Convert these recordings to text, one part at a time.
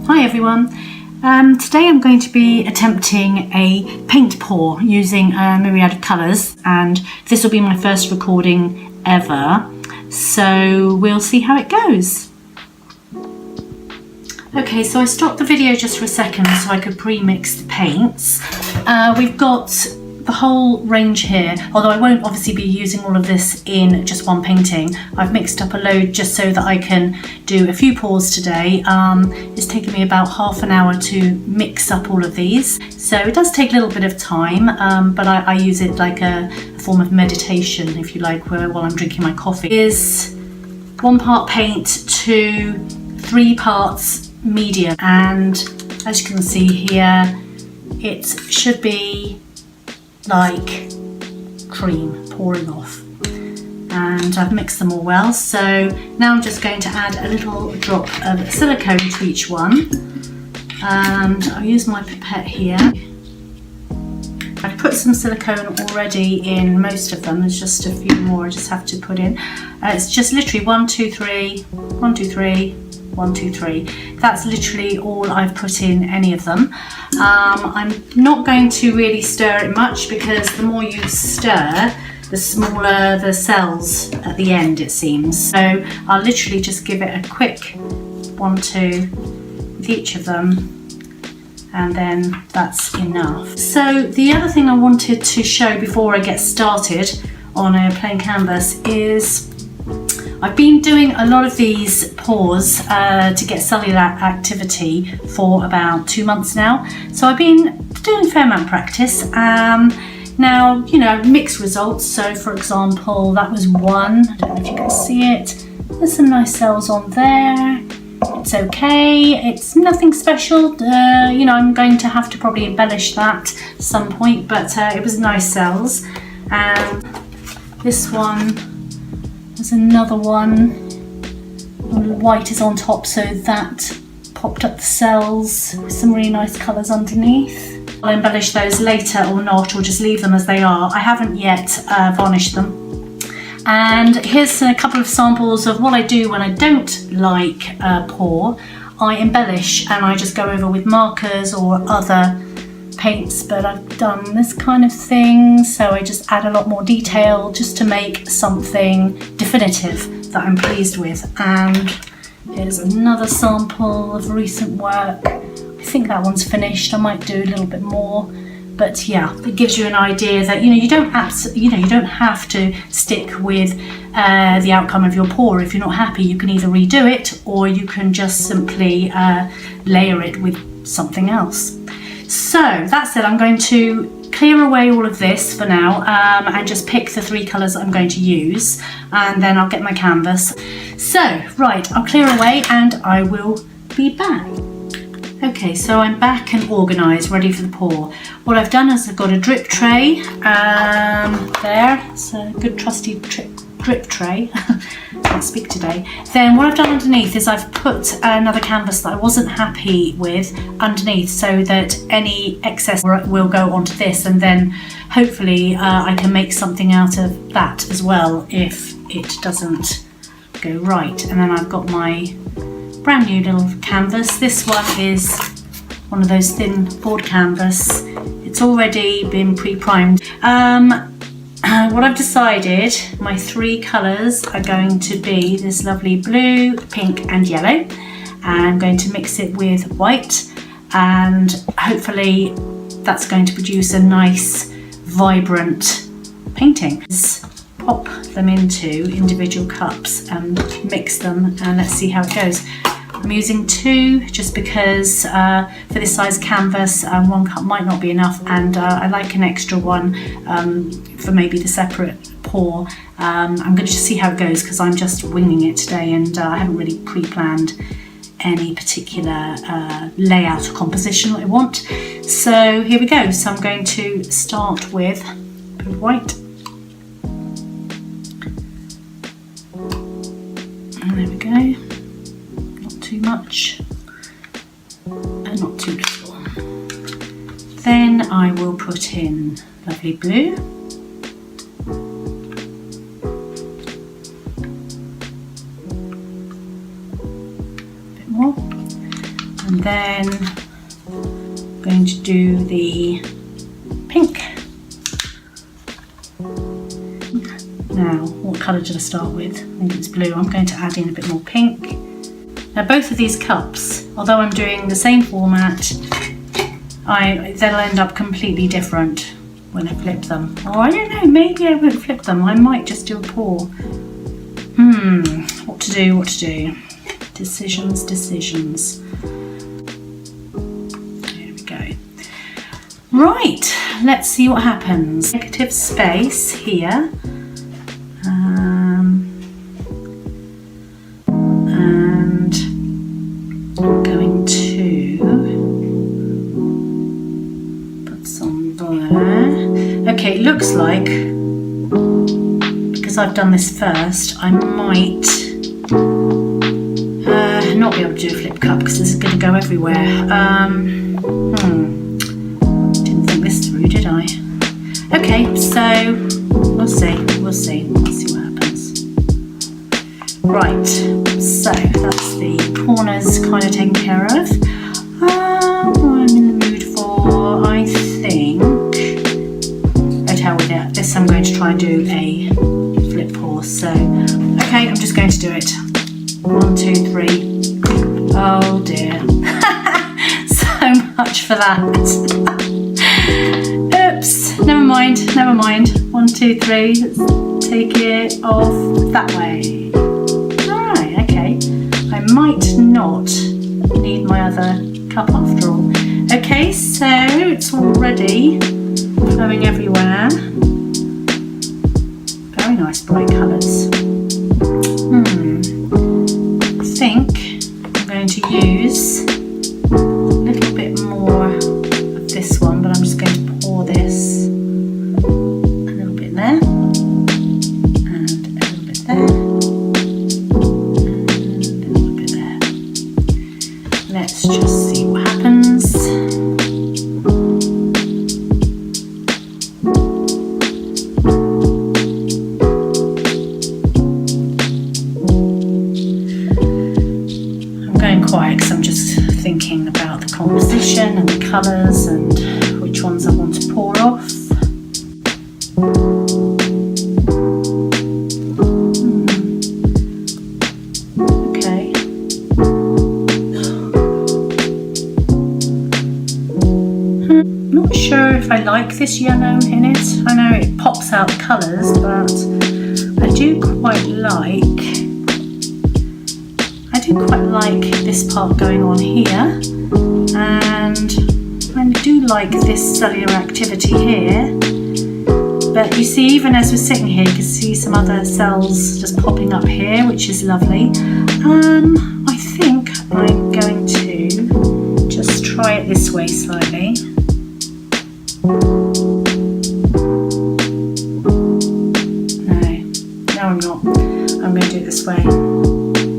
Hi everyone. Today I'm going to be attempting a paint pour using a myriad of colours, and this will be my first recording ever, so we'll see how it goes. Okay, so I stopped the video just for a second so I could pre-mix the paints. We've got the whole range here, although I won't obviously be using all of this in just one painting. I've mixed up a load just so that I can do a few pours today. It's taken me about half an hour to mix up all of these, so it does take a little bit of time, but I use it like a form of meditation, if you like, while I'm drinking my coffee. Is 1 part paint to 3 parts medium, and as you can see here, it should be like cream pouring off, and I've mixed them all well. So now I'm just going to add a little drop of silicone to each one, and I'll use my pipette here. I've put some silicone already in most of them. There's just a few more I just have to put in. It's just literally 1, 2, 3, 1, 2, 3, 1, 2, 3. That's literally all I've put in any of them. I'm not going to really stir it much, because the more you stir, the smaller the cells at the end, it seems. So I'll literally just give it a quick 1, 2 with each of them, and then that's enough. So the other thing I wanted to show before I get started on a plain canvas is I've been doing a lot of these pours to get cellular activity for about 2 months now. So I've been doing a fair amount of practice. Now, you know, mixed results. So for example, that was 1. I don't know if you can see it. There's some nice cells on there. It's okay. It's nothing special. You know, I'm going to have to probably embellish that at some point, but it was nice cells. And this one, there's another one. The white is on top, so that popped up the cells with some really nice colours underneath. I'll embellish those later or not, or just leave them as they are. I haven't yet varnished them. And here's a couple of samples of what I do when I don't like pour. I embellish, and I just go over with markers or other paints, but I've done this kind of thing, so I just add a lot more detail just to make something definitive that I'm pleased with. And here's another sample of recent work. I think that one's finished. I might do a little bit more, but yeah, it gives you an idea that you don't have to stick with the outcome of your pour. If you're not happy, you can either redo it, or you can just simply layer it with something else. So that said, I'm going to clear away all of this for now, and just pick the 3 colours I'm going to use, and then I'll get my canvas. So right, I'll clear away and I will be back. Okay, so I'm back and organised, ready for the pour. What I've done is I've got a drip tray there. It's a good trusty drip tray. Can't speak today. Then what I've done underneath is I've put another canvas that I wasn't happy with underneath, so that any excess will go onto this, and then hopefully I can make something out of that as well if it doesn't go right. And then I've got my brand new little canvas. This one is one of those thin board canvas. It's already been pre-primed. What I've decided, my 3 colours are going to be this lovely blue, pink and yellow. I'm going to mix it with white, and hopefully that's going to produce a nice, vibrant painting. Just pop them into individual cups and mix them, and let's see how it goes. I'm using 2 just because for this size canvas, 1 cup might not be enough, and I like an extra one for maybe the separate pour. I'm going to just see how it goes, because I'm just winging it today, and I haven't really pre-planned any particular layout or composition that I want. So here we go. So I'm going to start with a bit of white. And there we go. Too much and not too little. Then I will put in lovely blue, a bit more, and then I'm going to do the pink. Now, what colour did I start with? I think it's blue. I'm going to add in a bit more pink. Now both of these cups, although I'm doing the same format, they'll end up completely different when I flip them. Oh, I don't know, maybe I won't flip them. I might just do a pour. What to do, what to do. Decisions. There we go. Right, let's see what happens. Negative space here. And I'm going to put some there. Okay, it looks like, because I've done this first, I might not be able to do a flip cup because this is going to go everywhere. Didn't think this through, did I? Okay, so we'll see what happens. Right, so that's the corners kind of taken care of. What I'm in the mood for, I think, I'd hell with it. This I'm going to try and do a flip pour. So, okay, I'm just going to do it. 1, 2, 3. Oh dear. So much for that. Oops, never mind. 1, 2, 3. Let's take it off that way. Alright, okay. I might not need my other cup after all. Okay, so it's already flowing everywhere. Very nice bright colours. I think I'm going to use a little bit more of this one, but I'm just going to pour this a little bit there, and a little bit there, and a little bit there. Let's just see what happens. Quiet because I'm just thinking about the composition and the colours and which ones I want to pour off. Okay. I'm not sure if I like this yellow in it. I know it pops out the colours, but I do quite like this part going on here, and I do like this cellular activity here, but you see, even as we're sitting here, you can see some other cells just popping up here, which is lovely. I think I'm going to just try it this way slightly. No, I'm not. I'm going to do it this way,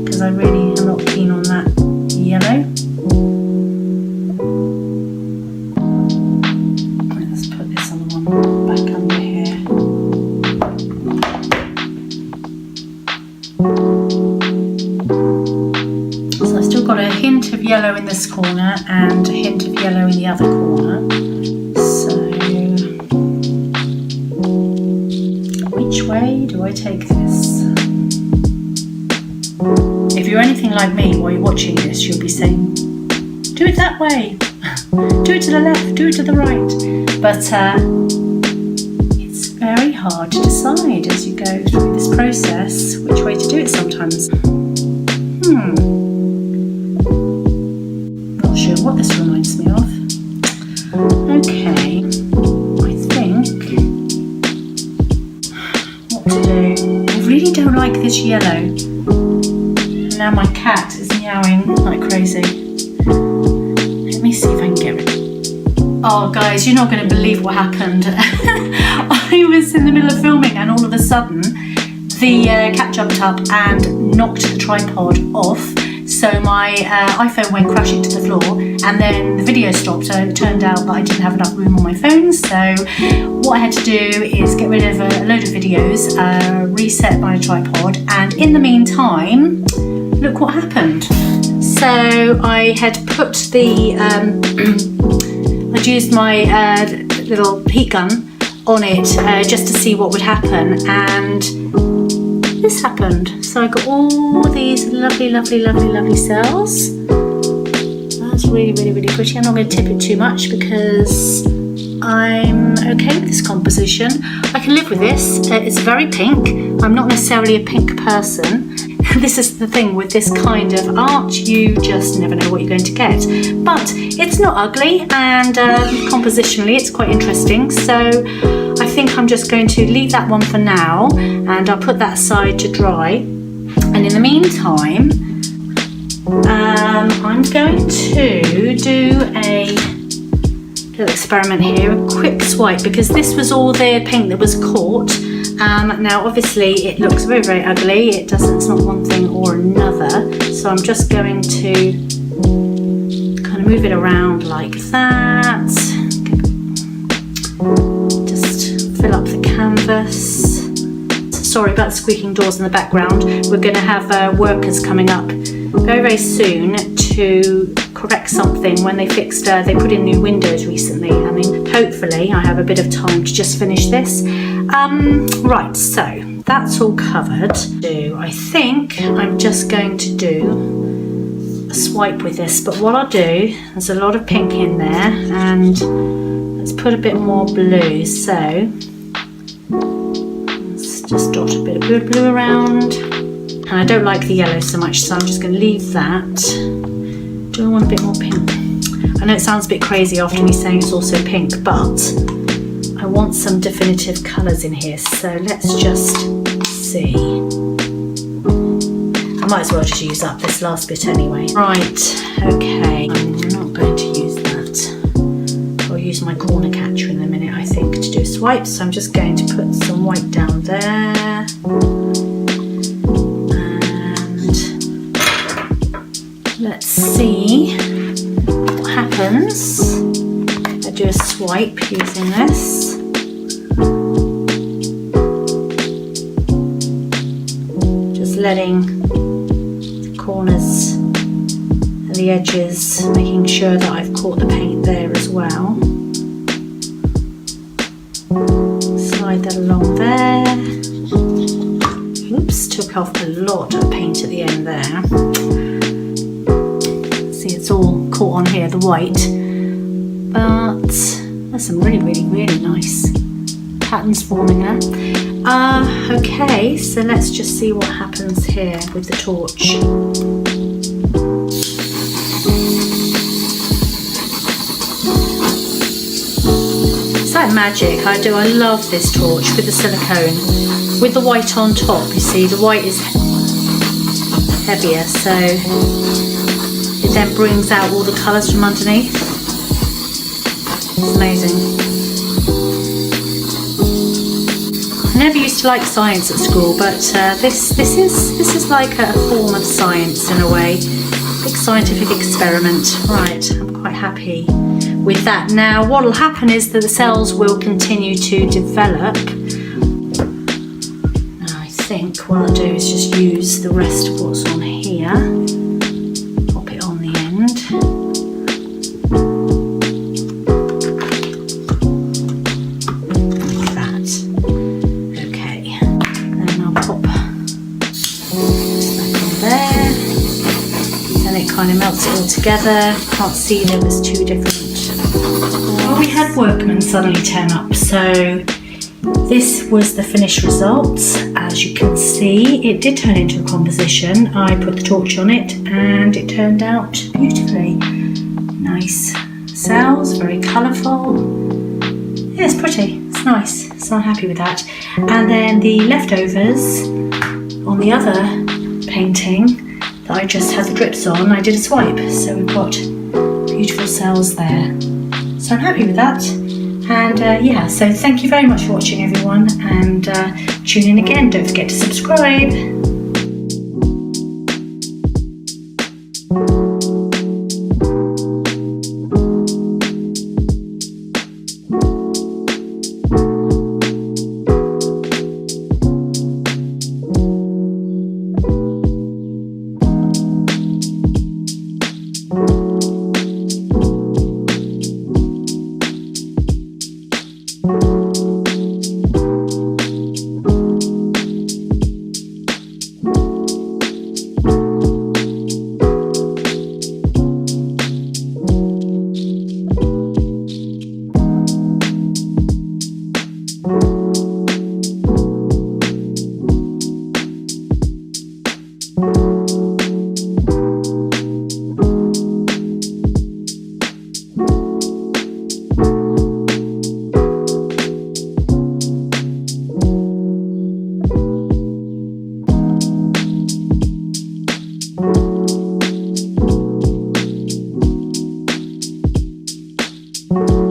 because I really am not keen on that yellow. Let's put this other one back under here. So I've still got a hint of yellow in this corner and a hint of yellow in the other corner. So, which way do I take this? If you're anything like me while you're watching this, you'll be saying, do it that way, do it to the left, do it to the right. But it's very hard to decide as you go through this process which way to do it sometimes. Not sure what this reminds me of. Okay, I think what to do. I really don't like this yellow. Now my cat is meowing like crazy. Let me see if I can get rid of it. Oh guys, you're not going to believe what happened. I was in the middle of filming and all of a sudden the cat jumped up and knocked the tripod off. So my iPhone went crashing to the floor, and then the video stopped. So it turned out that I didn't have enough room on my phone. So what I had to do is get rid of a load of videos, reset my tripod, and in the meantime, look what happened. So I had put the, I'd used my little heat gun on it just to see what would happen, and this happened. So I got all these lovely cells. That's really pretty. I'm not going to tip it too much because I'm okay with this composition. I can live with this. It's very pink. I'm not necessarily a pink person. This is the thing with this kind of art, you just never know what you're going to get. But it's not ugly, and compositionally it's quite interesting. So I think I'm just going to leave that one for now, and I'll put that aside to dry. And in the meantime, I'm going to do a little experiment here, a quick swipe, because this was all the paint that was caught. Now obviously it looks very ugly. It's not one thing or another. So I'm just going to kind of move it around like that. Just fill up the canvas. Sorry about the squeaking doors in the background. We're going to have workers coming up very soon to correct something when they put in new windows recently. I mean, hopefully I have a bit of time to just finish this. Right, so that's all covered. I think I'm just going to do a swipe with this, but what I'll do, there's a lot of pink in there, and let's put a bit more blue. So let's just dot a bit of blue around. And I don't like the yellow so much, so I'm just going to leave that. Do I want a bit more pink? I know it sounds a bit crazy after me saying it's also pink, but I want some definitive colours in here, so let's just see. I might as well just use up this last bit anyway. Right, okay, I'm not going to use that. I'll use my corner catcher in a minute, I think, to do swipes, so I'm just going to put some white down there. Let's see what happens if I do a swipe using this. Just letting the corners and the edges, making sure that I've caught the paint there as well. Slide that along there. Oops, took off a lot of paint at the end there. See, it's all caught on here, the white, but there's some really nice patterns forming there. Okay, so let's just see what happens here with the torch. It's like magic. I love this torch with the silicone, with the white on top. You see, the white is heavier, so it then brings out all the colours from underneath. It's amazing. I never used to like science at school, but this is like a form of science in a way. Big scientific experiment. Right, I'm quite happy with that. Now what will happen is that the cells will continue to develop. Now I think what I'll do is just use the rest of what's on here. Pop it on the end. Like that. Okay. Then I'll pop this back on there. Then it kind of melts it all together. Can't see there was two different. Well, we had workmen suddenly turn up, so this was the finished result. As you can see, it did turn into a composition. I put the torch on it and it turned out beautifully. Nice cells, very colourful. Yeah, it's pretty, it's nice, so I'm happy with that. And then the leftovers on the other painting that I just had the drips on, I did a swipe. So we've got beautiful cells there. So I'm happy with that. And yeah, so thank you very much for watching, everyone, and tune in again. Don't forget to subscribe. much.